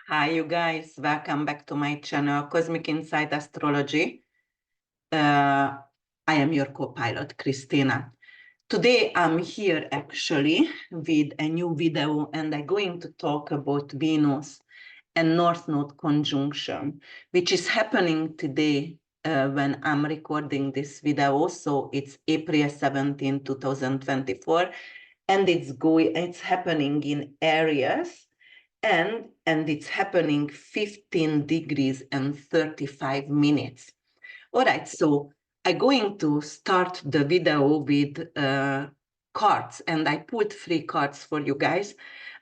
Hi, you guys. Welcome back to my channel, Cosmic Insight Astrology. I am your co-pilot, Christina. Today, I'm here actually with a new video, and I'm going to talk about Venus and North Node conjunction, which is happening today when I'm recording this video. So it's April 17, 2024, and it's happening in Aries. And it's happening 15 degrees and 35 minutes. All right, so I'm going to start the video with cards, and I pulled 3 cards for you guys.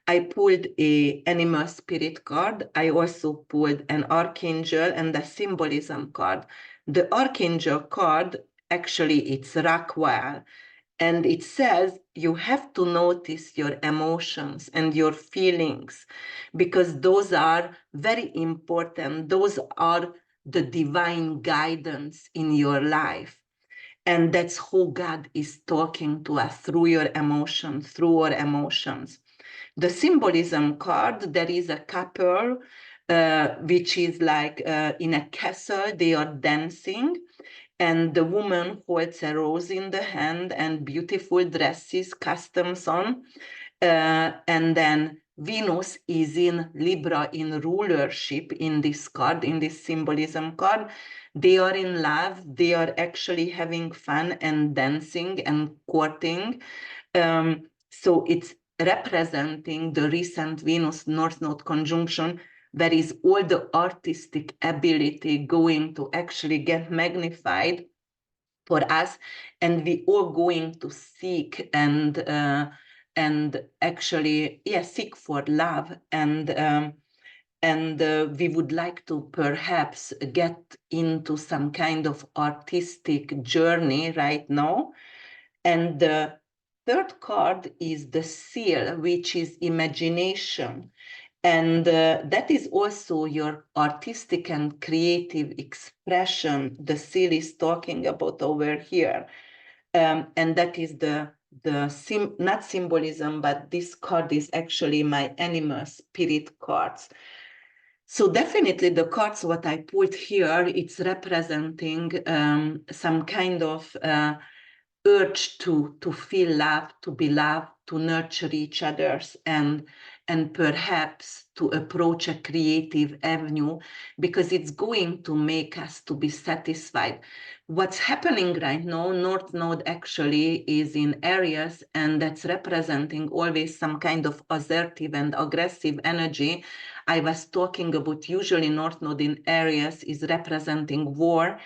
I pulled a animal spirit card. I also pulled an archangel and a symbolism card. The archangel card, actually, it's Rockwell. And it says you have to notice your emotions and your feelings because those are very important. Those are the divine guidance in your life. And that's how God is talking to us through your emotions, through our emotions. The symbolism card, there is a couple which is like in a castle, they are dancing. And the woman holds a rose in the hand and beautiful dresses, customs on. And then Venus is in Libra in rulership in this card, in this symbolism card. They are in love. They are actually having fun and dancing and courting. So it's representing the recent Venus North Node conjunction. There is all the artistic ability going to actually get magnified for us, and we are going to seek and actually seek for love, and we would like to perhaps get into some kind of artistic journey right now. And the third card is the seal, which is imagination. And that is also your artistic and creative expression the seal is talking about over here. And that is not symbolism, but this card is actually my animal spirit cards. So definitely the cards what I put here, it's representing some kind of urge to feel love, to be loved, to nurture each other's, and perhaps to approach a creative avenue, because it's going to make us to be satisfied. What's happening right now, North Node actually is in Aries, and that's representing always some kind of assertive and aggressive energy. I was talking about usually North Node in Aries is representing war.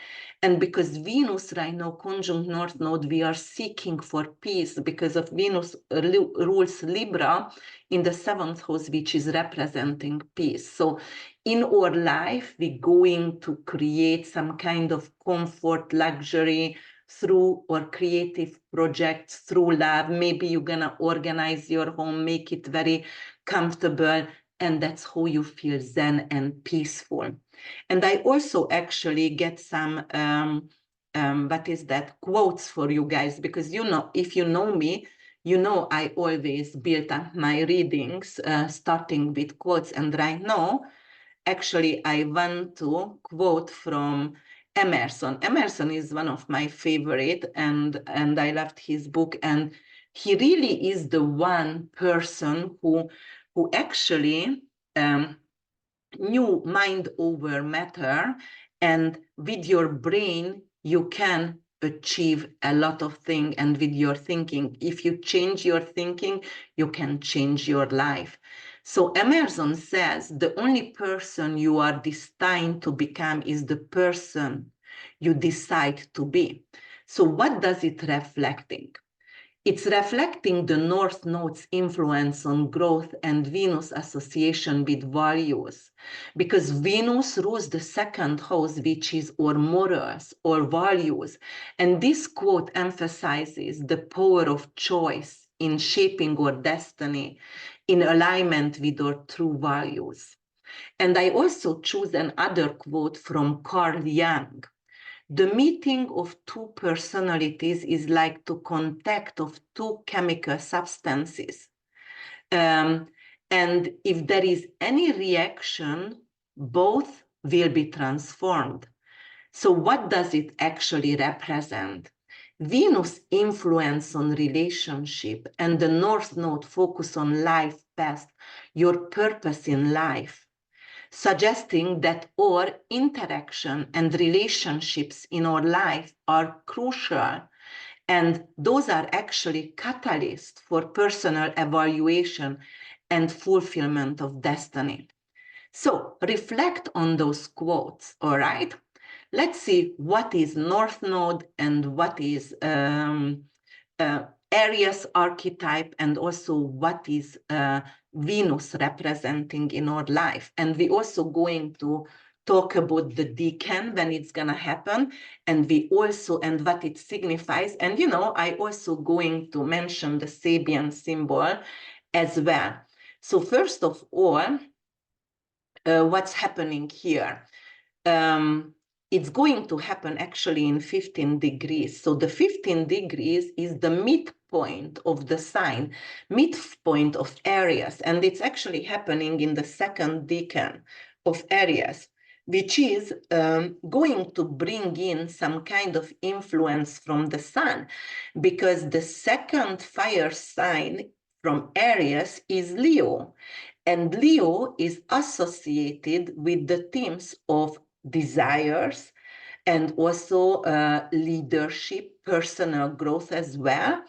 And because Venus right now conjunct North Node, we are seeking for peace because of Venus rules Libra in the 7th house, which is representing peace. So in our life, we're going to create some kind of comfort, luxury through our creative projects, through love. Maybe you're going to organize your home, make it very comfortable, and that's how you feel zen and peaceful. And I also actually get some, quotes for you guys, because if you know me, I always build up my readings starting with quotes. And right now, actually, I want to quote from Emerson. Emerson is one of my favorite, and I loved his book. And he really is the one person who actually knew mind over matter, and with your brain you can achieve a lot of things, and with your thinking, if you change your thinking, you can change your life. So Emerson says the only person you are destined to become is the person you decide to be. So what does it reflecting? It's reflecting the North Node's influence on growth and Venus association with values, because Venus rules the 2nd house, which is our morals or values. And this quote emphasizes the power of choice in shaping our destiny in alignment with our true values. And I also choose another quote from Carl Jung. The meeting of 2 personalities is like the contact of 2 chemical substances. And if there is any reaction, both will be transformed. So what does it actually represent? Venus influence on relationship and the North Node focus on life path, your purpose in life, suggesting that our interaction and relationships in our life are crucial. And those are actually catalysts for personal evaluation and fulfillment of destiny. So reflect on those quotes, all right? Let's see what is North Node and what is Aries archetype, and also what is Venus representing in our life. And we're also going to talk about the decan when it's gonna happen, and what it signifies. And I also going to mention the Sabian symbol as well. So first of all, what's happening here? It's going to happen actually in 15 degrees. So the 15 degrees is the midpoint of the sign, midpoint of Aries, and it's actually happening in the second decan of Aries, which is going to bring in some kind of influence from the sun, because the second fire sign from Aries is Leo. And Leo is associated with the themes of desires and also leadership, personal growth as well.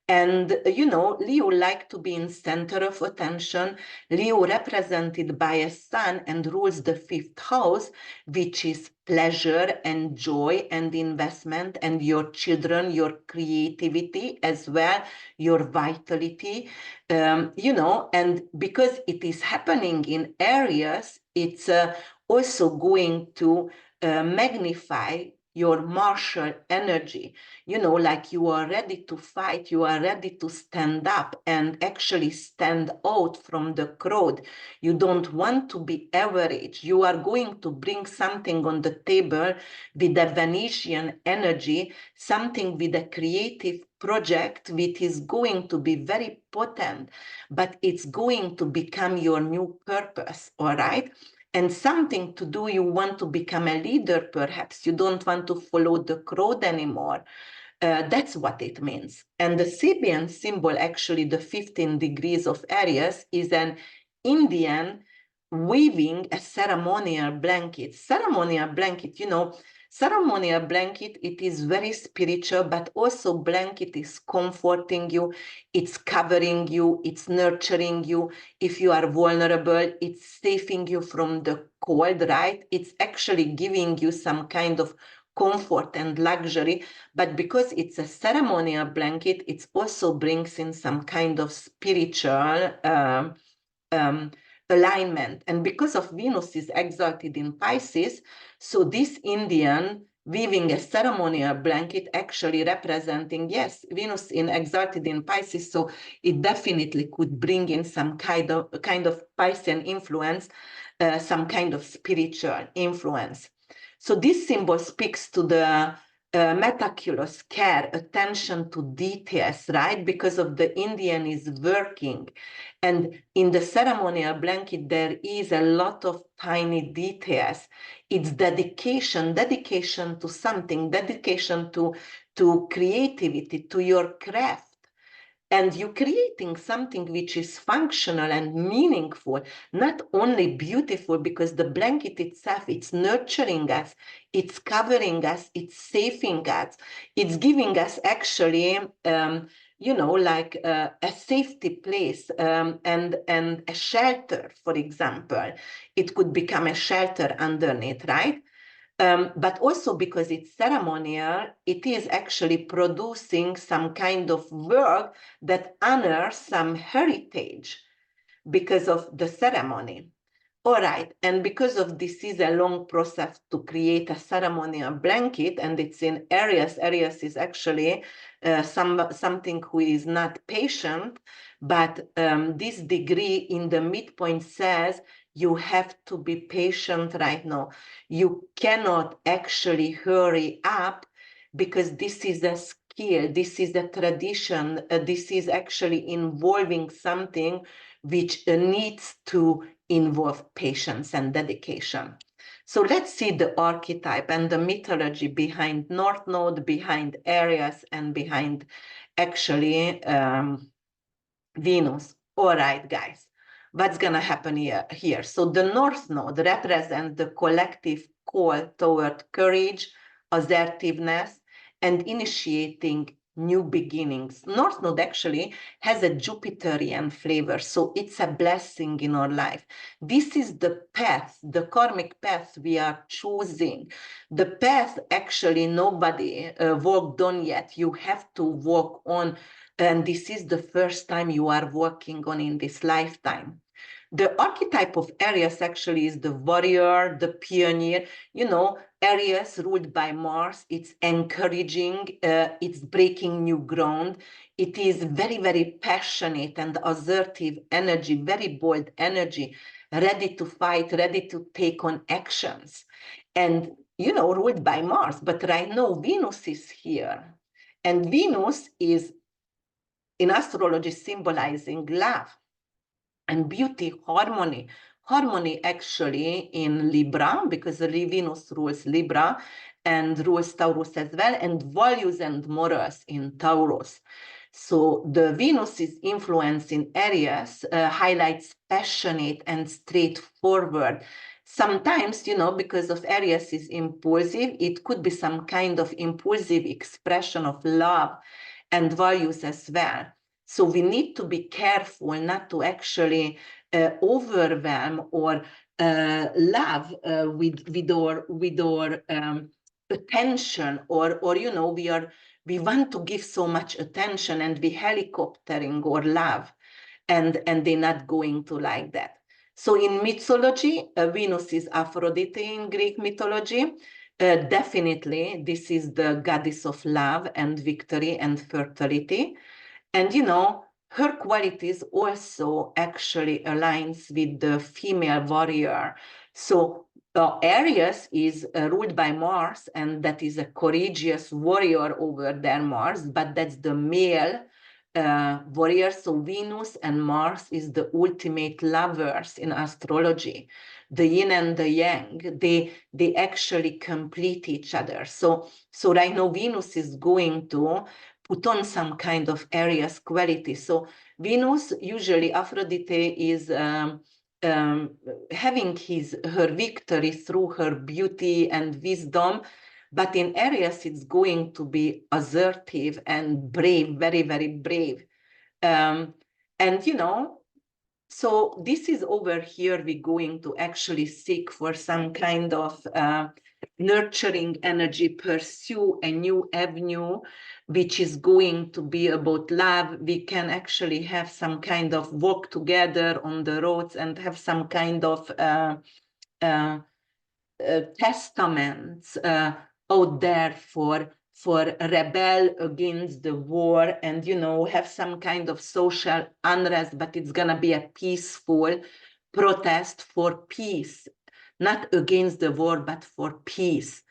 And, Leo like to be in center of attention. Leo represented by a sun and rules the 5th house, which is pleasure and joy and investment, and your children, your creativity as well, your vitality, and because it is happening in Aries, it's also going to magnify your martial energy, like you are ready to fight, you are ready to stand up and actually stand out from the crowd. You don't want to be average. You are going to bring something on the table with a Venetian energy, something with a creative project which is going to be very potent, but it's going to become your new purpose, all right? And something to do, you want to become a leader, perhaps. You don't want to follow the crowd anymore. That's what it means. And the Sabian symbol, actually, the 15 degrees of Aries, is an Indian weaving a ceremonial blanket. Ceremonial blanket, ceremonial blanket, it is very spiritual, but also blanket is comforting you, it's covering you, it's nurturing you. If you are vulnerable, it's saving you from the cold, right? It's actually giving you some kind of comfort and luxury, but because it's a ceremonial blanket, it also brings in some kind of spiritual alignment. And because of Venus is exalted in Pisces, so this Indian weaving a ceremonial blanket actually representing, yes, Venus in exalted in Pisces, so it definitely could bring in some kind of Piscean influence, some kind of spiritual influence. So this symbol speaks to the meticulous care, attention to details, right? Because of the Indian is working. And in the ceremonial blanket, there is a lot of tiny details. It's dedication to something, dedication to creativity, to your craft. And you're creating something which is functional and meaningful, not only beautiful, because the blanket itself, it's nurturing us, it's covering us, it's saving us, it's giving us actually, like a safety place and a shelter, for example. It could become a shelter underneath, right? But also because it's ceremonial, it is actually producing some kind of work that honors some heritage because of the ceremony. All right, and because of this is a long process to create a ceremonial blanket, and it's in Aries. Aries is actually something who is not patient, but this degree in the midpoint says you have to be patient right now. You cannot actually hurry up because this is a skill, this is a tradition, this is actually involving something which needs to involve patience and dedication. So let's see the archetype and the mythology behind North Node, behind Aries, and behind actually Venus. All right, guys, what's going to happen here? So the North Node represents the collective call toward courage, assertiveness, and initiating new beginnings. North Node actually has a Jupiterian flavor, so it's a blessing in our life. This is the path, the karmic path we are choosing. The path actually nobody walked on yet. You have to walk on, and this is the first time you are working on in this lifetime. The archetype of Aries actually is the warrior, the pioneer. You know, Aries ruled by Mars, it's encouraging, it's breaking new ground. It is very, very passionate and assertive energy, very bold energy, ready to fight, ready to take on actions. And, you know, ruled by Mars. But right now, Venus is here. And Venus is, in astrology, symbolizing love and beauty, harmony. Harmony actually in Libra, because Venus rules Libra and rules Taurus as well, and values and morals in Taurus. So the Venus's influence in Aries highlights passionate and straightforward. Sometimes, you know, because of Aries is impulsive, it could be some kind of impulsive expression of love and values as well. So we need to be careful not to actually overwhelm or love with our attention, or you know, we want to give so much attention and be helicoptering our love, and they're not going to like that. So in mythology, Venus is Aphrodite in Greek mythology. Definitely, this is the goddess of love and victory and fertility. And, you know, her qualities also actually aligns with the female warrior. So Aries is ruled by Mars, and that is a courageous warrior over there, Mars, but that's the male warrior. So Venus and Mars is the ultimate lovers in astrology. The yin and the yang, they actually complete each other. So right now Venus is going to put on some kind of Aries quality. So Venus, usually Aphrodite is having her victory through her beauty and wisdom, but in Aries it's going to be assertive and brave, very, very brave. And you know, so this is over here, we're going to actually seek for some kind of nurturing energy, pursue a new avenue, which is going to be about love. We can actually have some kind of walk together on the roads and have some kind of testaments out there for rebel against the war, and you know, have some kind of social unrest, but it's gonna be a peaceful protest for peace, not against the war, but for peace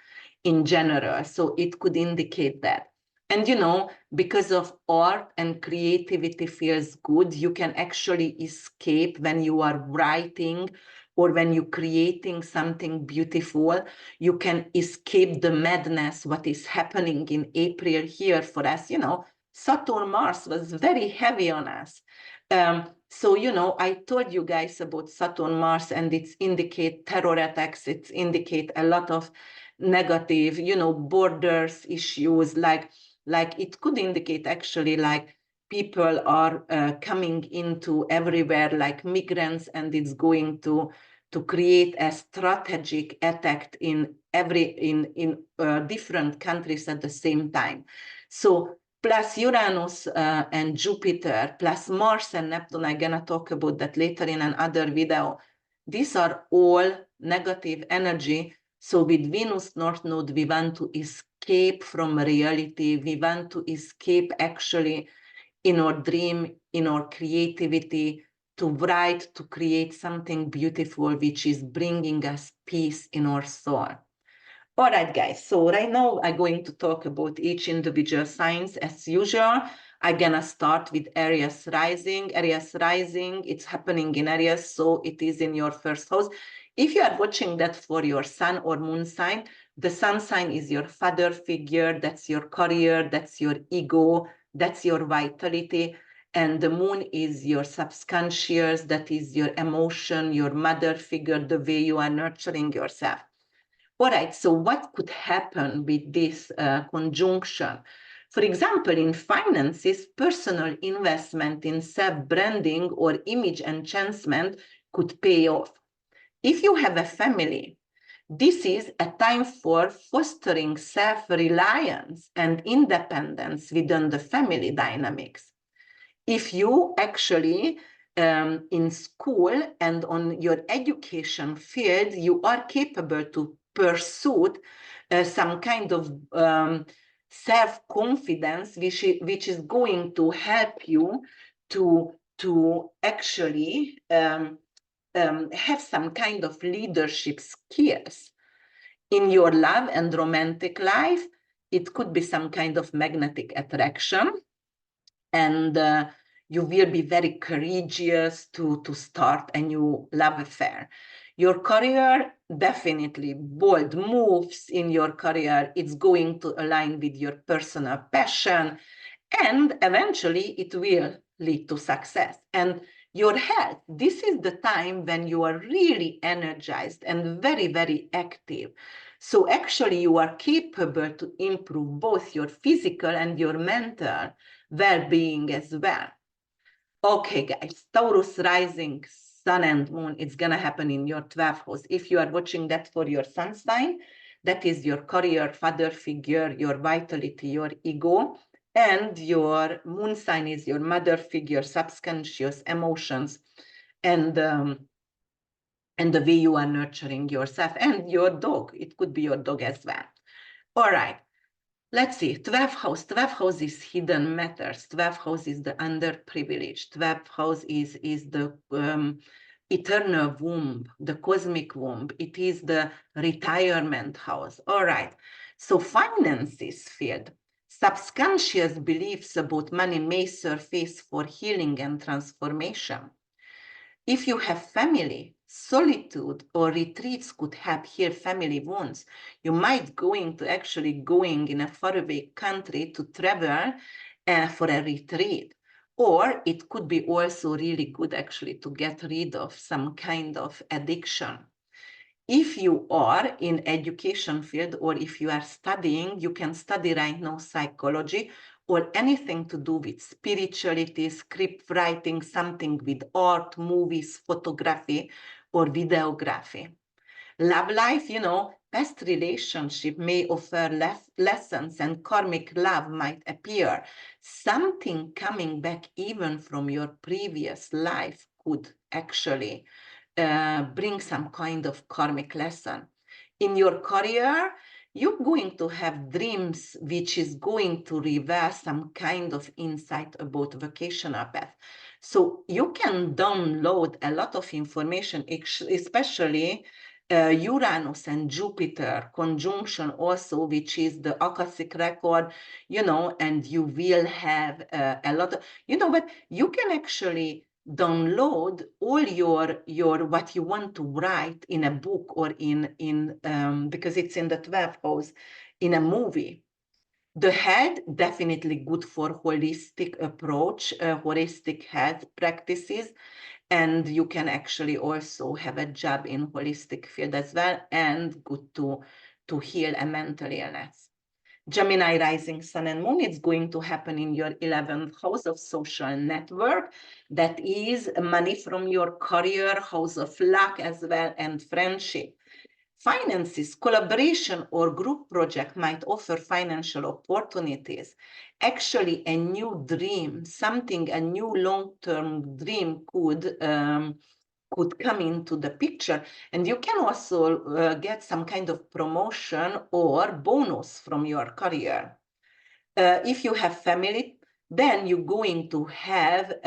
in general. So it could indicate that. And you know, because of art and creativity feels good, you can actually escape when you are writing or when you're creating something beautiful. You can escape the madness, what is happening in April here for us. You know, Saturn Mars was very heavy on us. So, you know, I told you guys about Saturn Mars, and it's indicate terror attacks. It's indicate a lot of negative, you know, borders issues, like it could indicate actually like people are coming into everywhere like migrants, and it's going to create a strategic attack in different countries at the same time. So plus Uranus and Jupiter, plus Mars and Neptune, I'm gonna talk about that later in another video. These are all negative energy. So with Venus North Node, we want to escape from reality. We want to escape actually in our dream, in our creativity, to write, to create something beautiful, which is bringing us peace in our soul. All right, guys, so right now I'm going to talk about each individual signs as usual. I'm gonna start with Aries rising. Aries rising, it's happening in Aries, so it is in your first house. If you are watching that for your sun or moon sign, the sun sign is your father figure, that's your career, that's your ego, that's your vitality. And the moon is your subconscious, that is your emotion, your mother figure, the way you are nurturing yourself. All right, so what could happen with this conjunction? For example, in finances, personal investment in self-branding or image enhancement could pay off. If you have a family, this is a time for fostering self-reliance and independence within the family dynamics. If you actually in school and on your education field, you are capable to pursue some kind of self-confidence, which is going to help you to actually have some kind of leadership skills. In your love and romantic life, it could be some kind of magnetic attraction, and you will be very courageous to start a new love affair. Your career, definitely bold moves in your career. It's going to align with your personal passion, and eventually it will lead to success. And your health, this is the time when you are really energized and very, very active. So actually you are capable to improve both your physical and your mental well-being as well. Okay, guys, Taurus rising, sun and moon, it's going to happen in your 12th house. If you are watching that for your sun sign, that is your career, father figure, your vitality, your ego, and your moon sign is your mother figure, subconscious emotions, and the way you are nurturing yourself, and your dog. It could be your dog as well. All right. Let's see, 12th house. 12th house is hidden matters. 12th house is the underprivileged. 12th house is the eternal womb, the cosmic womb. It is the retirement house. All right. So finances field. Subconscious beliefs about money may surface for healing and transformation. If you have family, solitude or retreats could help heal family wounds. You might going in a faraway country to travel for a retreat. Or it could be also really good actually to get rid of some kind of addiction. If you are in education field or if you are studying, you can study right now psychology or anything to do with spirituality, script writing, something with art, movies, photography, or videography. Love life, past relationship may offer lessons and karmic love might appear. Something coming back even from your previous life could actually bring some kind of karmic lesson. In your career, you're going to have dreams which is going to reveal some kind of insight about vocational path. So you can download a lot of information, especially Uranus and Jupiter conjunction also, which is the Akashic record, and you will have a lot of, but you can actually download all your what you want to write in a book or in because it's in the 12th house, in a movie. The head, definitely good for holistic approach, holistic health practices, and you can actually also have a job in holistic field as well, and good to heal a mental illness. Gemini rising sun and moon, it's going to happen in your 11th house of social network. That is money from your career, house of luck as well, and friendship. Finances, collaboration or group project might offer financial opportunities. Actually, a new dream, a new long-term dream could come into the picture, and you can also get some kind of promotion or bonus from your career. If you have family, then you're going to have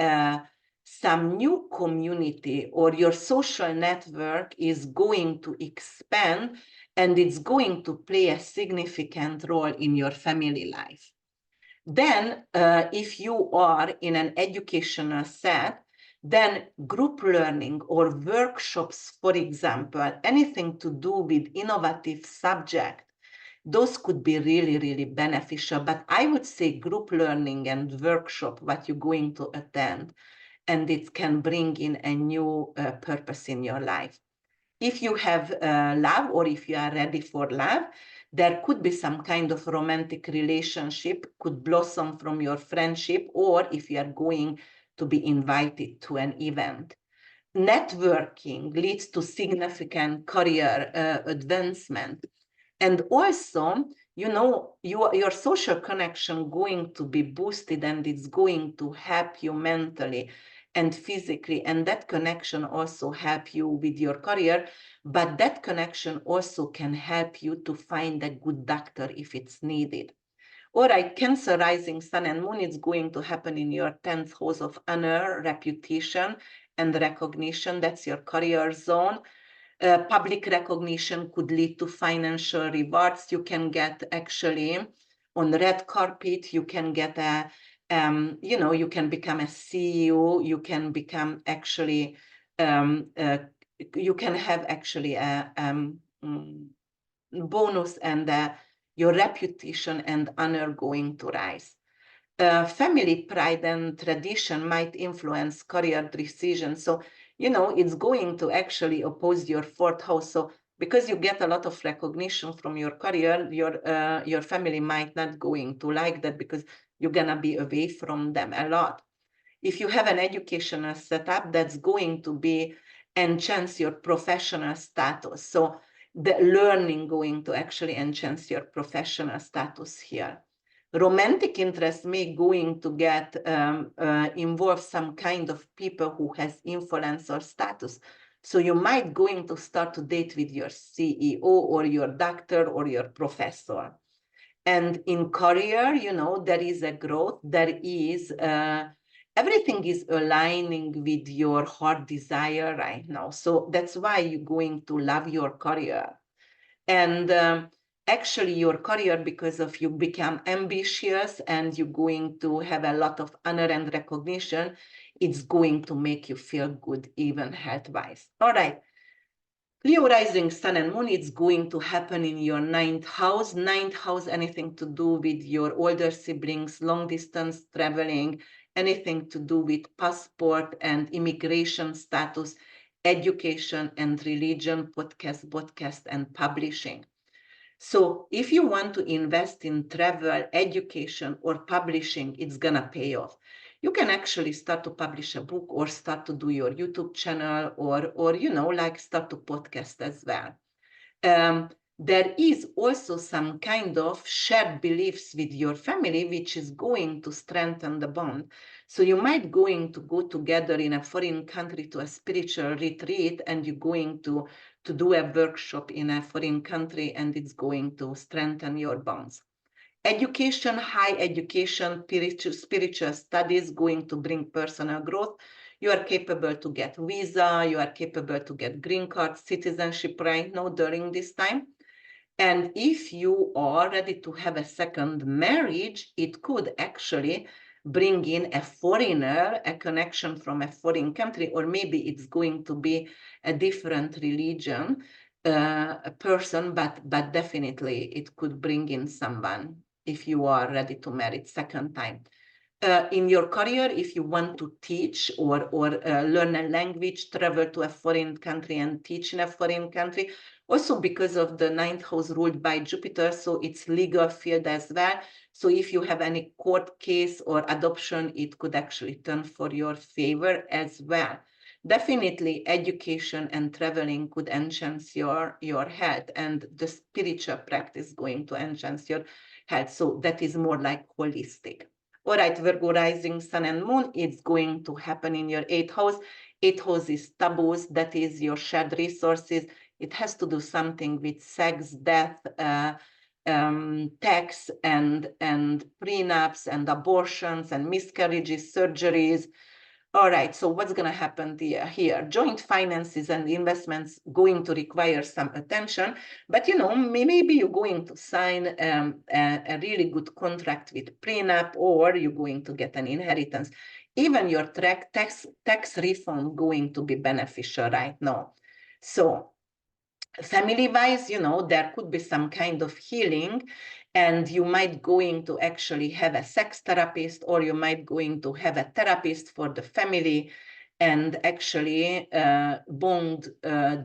some new community, or your social network is going to expand, and it's going to play a significant role in your family life. Then, if you are in an educational set, then group learning or workshops, for example, anything to do with innovative subject, those could be really, really beneficial. But I would say group learning and workshop, what you're going to attend, and it can bring in a new purpose in your life. If you have love, or if you are ready for love, there could be some kind of romantic relationship, could blossom from your friendship, or if you are going to be invited to an event. Networking leads to significant career advancement. And also, you know, your social connection going to be boosted, and it's going to help you mentally and physically, and that connection also help you with your career, but that connection also can help you to find a good doctor if it's needed. All right, Cancer rising sun and moon is going to happen in your 10th house of honor, reputation, and recognition. That's your career zone. Public recognition could lead to financial rewards. You can get actually on the red carpet, you can get a, you know, you can become a CEO, you can become actually, you can have actually a bonus, and your reputation and honor going to rise. Family pride and tradition might influence career decisions. So, you know, it's going to actually oppose your 4th house. So because you get a lot of recognition from your career, your family might not going to like that, because you're gonna be away from them a lot. If you have an educational setup, that's going to be enhance your professional status. So the learning going to actually enhance your professional status here. Romantic interest may going to get involve some kind of people who has influence or status. So you might going to start to date with your CEO or your doctor or your professor. And in career, you know, there is a growth, there is everything is aligning with your heart desire right now. So that's why you're going to love your career. And actually your career, because of you become ambitious and you're going to have a lot of honor and recognition, it's going to make you feel good, even health-wise. All right. Leo rising sun and moon, it's going to happen in your 9th house. 9th house, anything to do with your older siblings, long distance traveling, anything to do with passport and immigration status, education and religion, podcast and publishing. So if you want to invest in travel, education, or publishing, it's gonna pay off. You can actually start to publish a book, or start to do your YouTube channel, or you know, like start to podcast as well. There is also some kind of shared beliefs with your family, which is going to strengthen the bond. So you might going to go together in a foreign country to a spiritual retreat, and you're going to do a workshop in a foreign country, and it's going to strengthen your bonds. Education, high education, spiritual studies going to bring personal growth. You are capable to get visa, you are capable to get green card, citizenship right now during this time. And if you are ready to have a second marriage, it could actually bring in a foreigner, a connection from a foreign country, or maybe it's going to be a different religion, a person, but definitely it could bring in someone if you are ready to marry second time. In your career, if you want to teach or learn a language, travel to a foreign country and teach in a foreign country, also because of the 9th house ruled by Jupiter, so it's legal field as well. So if you have any court case or adoption, it could actually turn for your favor as well. Definitely education and traveling could enhance your health, and the spiritual practice going to enhance your health. So that is more like holistic. All right, Virgo rising sun and moon, it's going to happen in your 8th house. 8th house is taboos, that is your shared resources. It has to do something with sex, death, tax, and prenups, and abortions, and miscarriages, surgeries, All right, so what's going to happen here? Joint finances and investments going to require some attention, but you know, maybe you're going to sign a really good contract with prenup, or you're going to get an inheritance. Even your tax refund going to be beneficial right now. So family-wise, you know, there could be some kind of healing, and you might going to actually have a sex therapist, or you might going to have a therapist for the family, and actually bond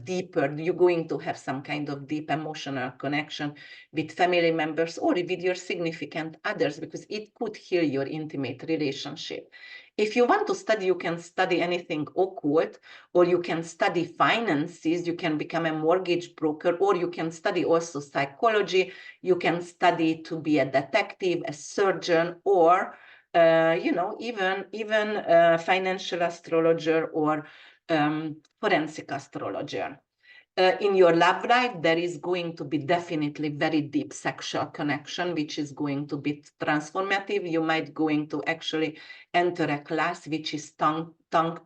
deeper. You're going to have some kind of deep emotional connection with family members or with your significant others, because it could heal your intimate relationship. If you want to study, you can study anything occult, or you can study finances, you can become a mortgage broker, or you can study also psychology, you can study to be a detective, a surgeon, or you know, even financial astrologer or forensic astrologer. In your love life, there is going to be definitely very deep sexual connection, which is going to be transformative. You might going to actually enter a class which is tantric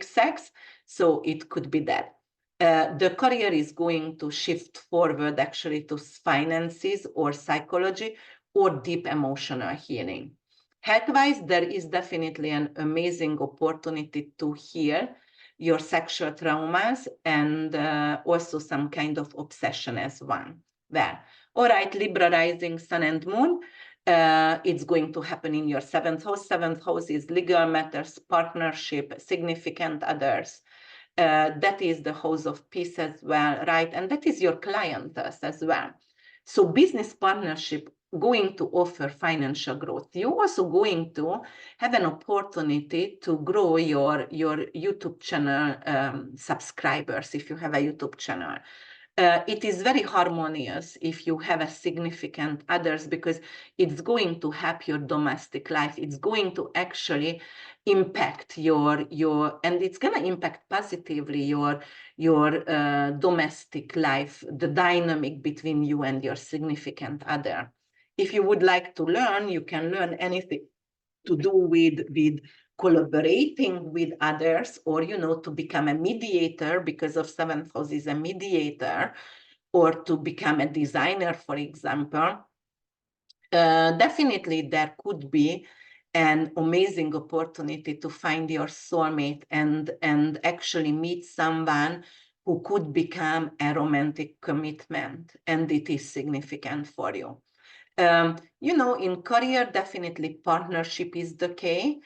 sex, so it could be that. The career is going to shift forward actually to finances or psychology or deep emotional healing. Health-wise, there is definitely an amazing opportunity to heal your sexual traumas and also some kind of obsession as one. Well, all right, Libra rising, sun and moon. It's going to happen in your 7th house. 7th house is legal matters, partnership, significant others. That is the house of peace as well, right? And that is your client as well. So business partnership going to offer financial growth. You're also going to have an opportunity to grow your YouTube channel subscribers if you have a YouTube channel. It is very harmonious if you have a significant others, because it's going to help your domestic life. It's going to actually impact your and it's going to impact positively your domestic life, the dynamic between you and your significant other. If you would like to learn, you can learn anything to do with collaborating with others, or you know, to become a mediator, because of 7th house is a mediator, or to become a designer, for example. Definitely there could be an amazing opportunity to find your soulmate and actually meet someone who could become a romantic commitment, and it is significant for you. You know, in career, definitely partnership is the key.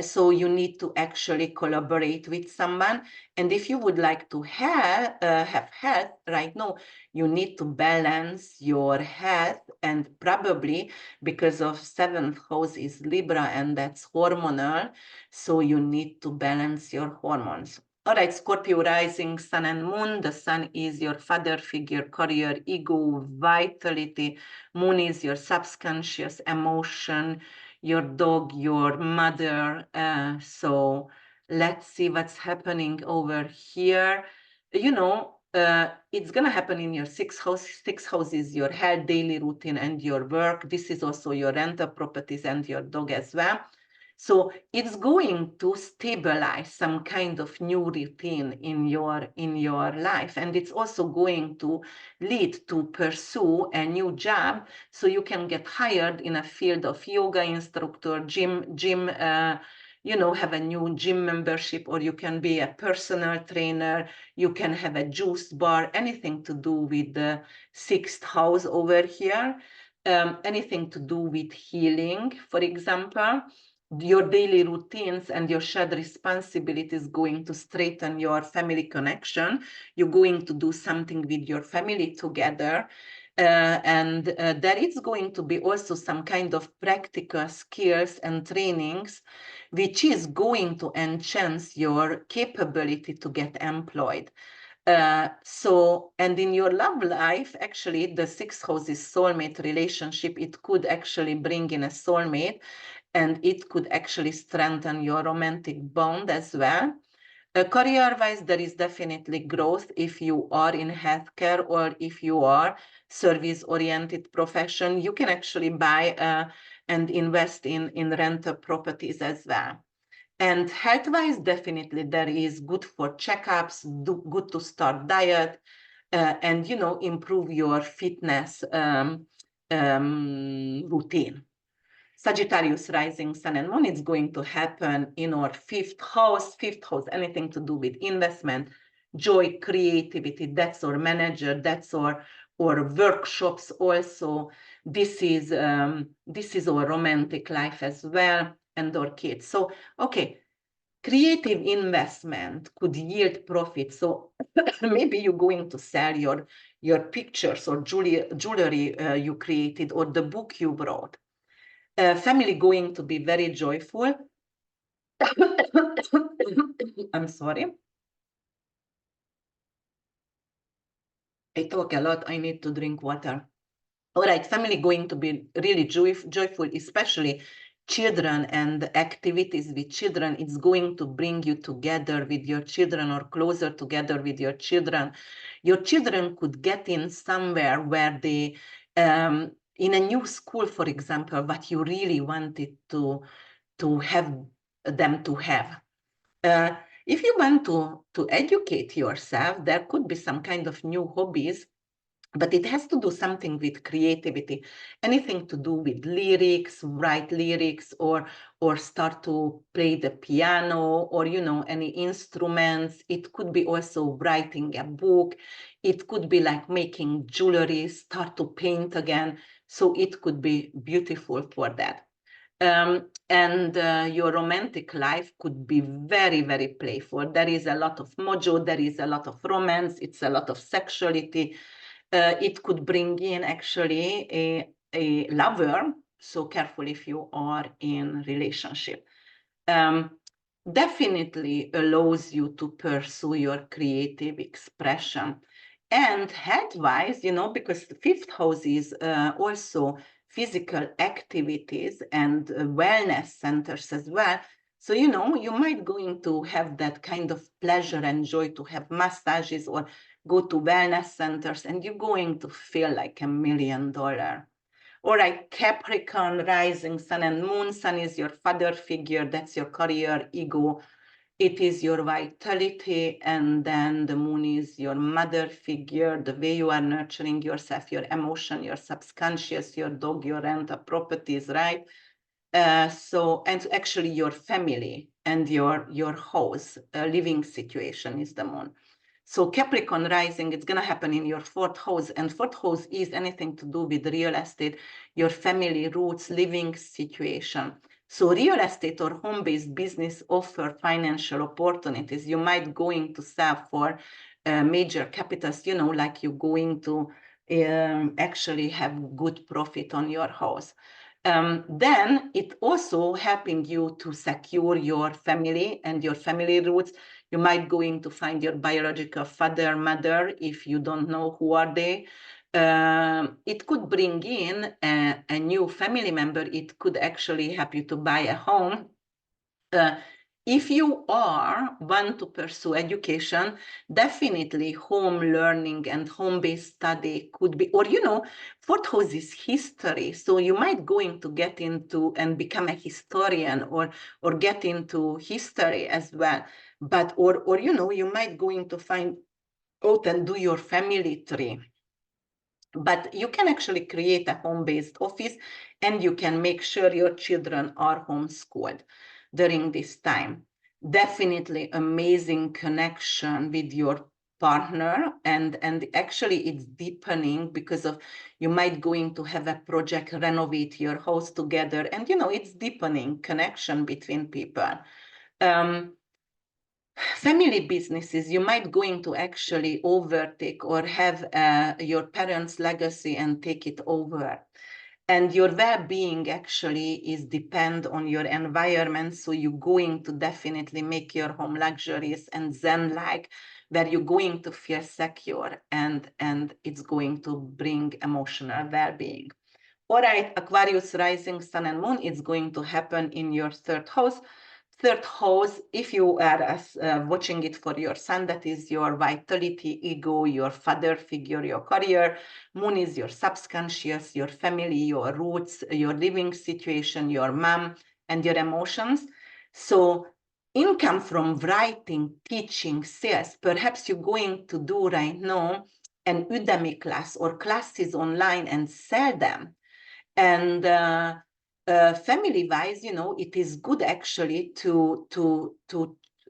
So you need to actually collaborate with someone. And if you would like to have health right now, you need to balance your health, and probably because of 7th house is Libra and that's hormonal, so you need to balance your hormones. All right, Scorpio rising, sun and moon. The sun is your father figure, career, ego, vitality. Moon is your subconscious emotion, your dog, your mother. So let's see what's happening over here. You know, it's going to happen in your 6th house. 6th house is your health, daily routine, and your work. This is also your rental properties and your dog as well. So it's going to stabilize some kind of new routine in your life, and it's also going to lead to pursue a new job, so you can get hired in a field of yoga instructor, gym, you know, have a new gym membership, or you can be a personal trainer, you can have a juice bar, anything to do with the 6th house over here, anything to do with healing, for example. Your daily routines and your shared responsibilities going to strengthen your family connection. You're going to do something with your family together. And there is going to be also some kind of practical skills and trainings, which is going to enhance your capability to get employed. And in your love life, actually, the 6th house is soulmate relationship. It could actually bring in a soulmate, and it could actually strengthen your romantic bond as well. Career-wise, there is definitely growth if you are in healthcare, or if you are service-oriented profession. You can actually buy and invest in rental properties as well. And health-wise, definitely there is good for checkups, good to start diet, and, you know, improve your fitness routine. Sagittarius rising sun and moon, it's going to happen in our fifth house, anything to do with investment, joy, creativity, that's our manager, that's our workshops also. This is our romantic life as well, and our kids. So, okay, creative investment could yield profit. So maybe you're going to sell your pictures or jewelry you created, or the book you wrote. Family going to be very joyful. I'm sorry. I talk a lot. I need to drink water. All right, family going to be really joyful, especially children and activities with children. It's going to bring you together with your children, or closer together with your children. Your children could get in somewhere where they, in a new school, for example, what you really wanted to have them to have. If you want to educate yourself, there could be some kind of new hobbies, but it has to do something with creativity, anything to do with lyrics, write lyrics, or start to play the piano, or, you know, any instruments. It could be also writing a book. It could be like making jewelry, start to paint again. So it could be beautiful for that. And your romantic life could be very, very playful. There is a lot of mojo, there is a lot of romance, it's a lot of sexuality. It could bring in actually a lover, so careful if you are in relationship. Definitely allows you to pursue your creative expression. And health-wise, you know, because the fifth house is also physical activities and wellness centers as well. So, you know, you might going to have that kind of pleasure and joy to have massages or go to wellness centers, and you're going to feel like $1 million. All right, Capricorn rising sun and moon. Sun is your father figure. That's your career, ego. It is your vitality. And then the moon is your mother figure, the way you are nurturing yourself, your emotion, your subconscious, your dog, your rental properties, right? So, and actually your family and your house, living situation is the moon. So Capricorn rising, it's going to happen in your fourth house, and fourth house is anything to do with real estate, your family roots, living situation. So real estate or home-based business offer financial opportunities. You might going to sell for major capitals, you know, like you're going to actually have good profit on your house. Then it also helping you to secure your family and your family roots. You might going to find your biological father, mother, if you don't know who are they. It could bring in a new family member. It could actually help you to buy a home. If you want to pursue education, definitely home learning and home-based study could be, or, you know, fourth house is history. So you might going to get into and become a historian, or get into history as well. But, or, you know, you might going to find out and do your family tree. But you can actually create a home-based office, and you can make sure your children are homeschooled during this time. Definitely amazing connection with your partner, and actually it's deepening because of you might going to have a project, renovate your house together, and, you know, it's deepening connection between people. Family businesses, you might going to actually overtake or have your parents' legacy and take it over. And your well-being actually is depend on your environment. So you're going to definitely make your home luxurious and zen-like, where you're going to feel secure, and it's going to bring emotional well-being. All right, Aquarius rising sun and moon, it's going to happen in your third house. third house, if you are watching it for your sun, that is your vitality, ego, your father figure, your career. Moon is your subconscious, your family, your roots, your living situation, your mom, and your emotions. So income from writing, teaching, sales, perhaps you're going to do right now an Udemy class or classes online and sell them. And family-wise, you know, it is good actually to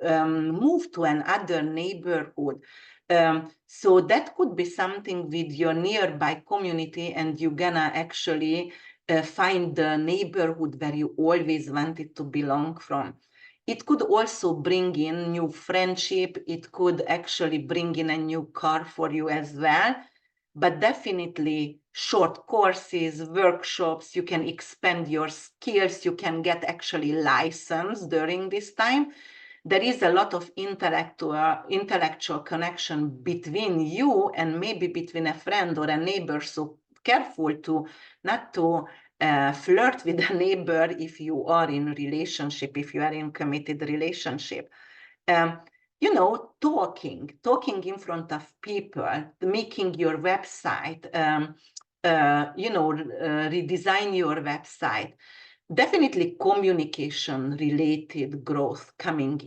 move to another neighborhood. So that could be something with your nearby community, and you're gonna actually find the neighborhood where you always wanted to belong from. It could also bring in new friendship. It could actually bring in a new car for you as well. But definitely short courses, workshops, you can expand your skills, you can get actually licensed during this time. There is a lot of intellectual connection between you and maybe between a friend or a neighbor. So careful to not to flirt with a neighbor if you are in relationship, if you are in committed relationship. You know, talking in front of people, making your website, you know, redesign your website. Definitely communication related growth coming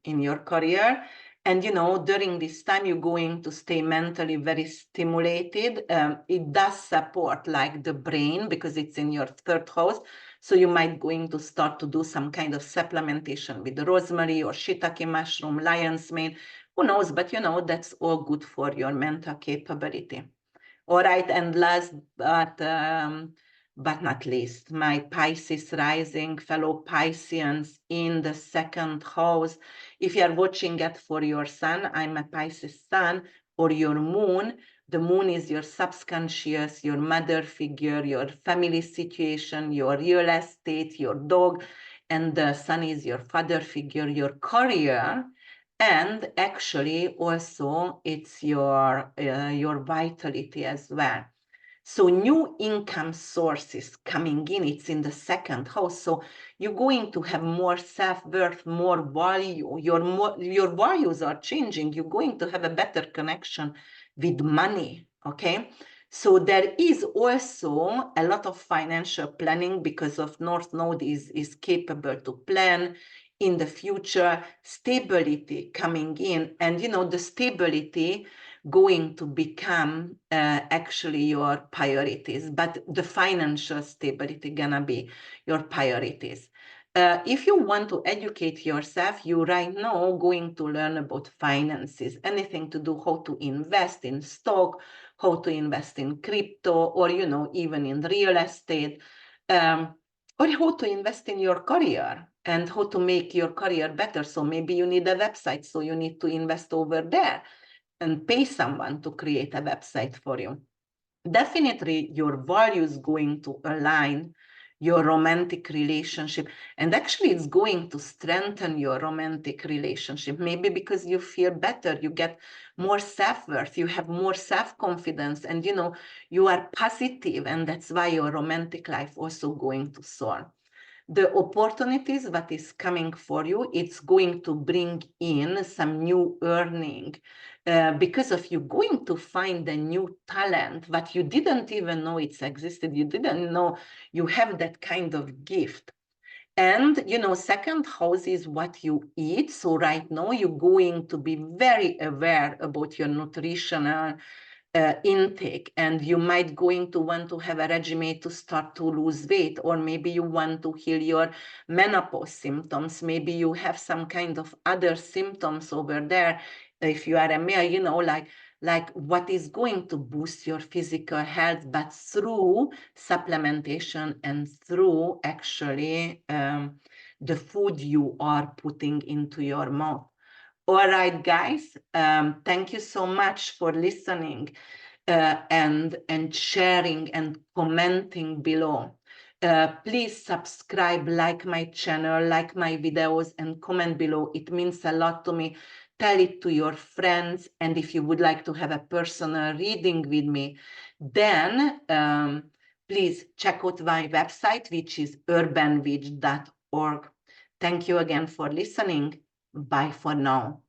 in your career. And, you know, during this time, you're going to stay mentally very stimulated. It does support like the brain because it's in your third house. So you might going to start to do some kind of supplementation with rosemary or shiitake mushroom, lion's mane, who knows, but you know, that's all good for your mental capability. All right, and last but not least, my Pisces rising, fellow Pisceans in the second house. If you are watching it for your sun, I'm a Pisces sun, or your moon. The moon is your subconscious, your mother figure, your family situation, your real estate, your dog, and the sun is your father figure, your career. And actually also it's your vitality as well. So new income sources coming in, it's in the second house. So you're going to have more self-worth, more value. Your values are changing. You're going to have a better connection with money, okay? So there is also a lot of financial planning because of North Node is capable to plan in the future, stability coming in. And, you know, the stability going to become actually your priorities, but the financial stability gonna be your priorities. If you want to educate yourself, you right now going to learn about finances, anything to do how to invest in stock, how to invest in crypto, or, you know, even in real estate, or how to invest in your career and how to make your career better. So maybe you need a website, so you need to invest over there and pay someone to create a website for you. Definitely your values going to align your romantic relationship, and actually it's going to strengthen your romantic relationship, maybe because you feel better, you get more self-worth, you have more self-confidence, and you know, you are positive, and that's why your romantic life also going to soar. The opportunities that is coming for you, it's going to bring in some new earning because of you going to find a new talent that you didn't even know it's existed. You didn't know you have that kind of gift. And, you know, second house is what you eat. So right now you're going to be very aware about your nutritional intake, and you might going to want to have a regimen to start to lose weight, or maybe you want to heal your menopause symptoms. Maybe you have some kind of other symptoms over there. If you are a male, you know, like what is going to boost your physical health, but through supplementation and through actually the food you are putting into your mouth. All right, guys, thank you so much for listening and sharing and commenting below. Please subscribe, like my channel, like my videos, and comment below. It means a lot to me. Tell it to your friends. And if you would like to have a personal reading with me, then please check out my website, which is urbanwitch.org. Thank you again for listening. Bye for now.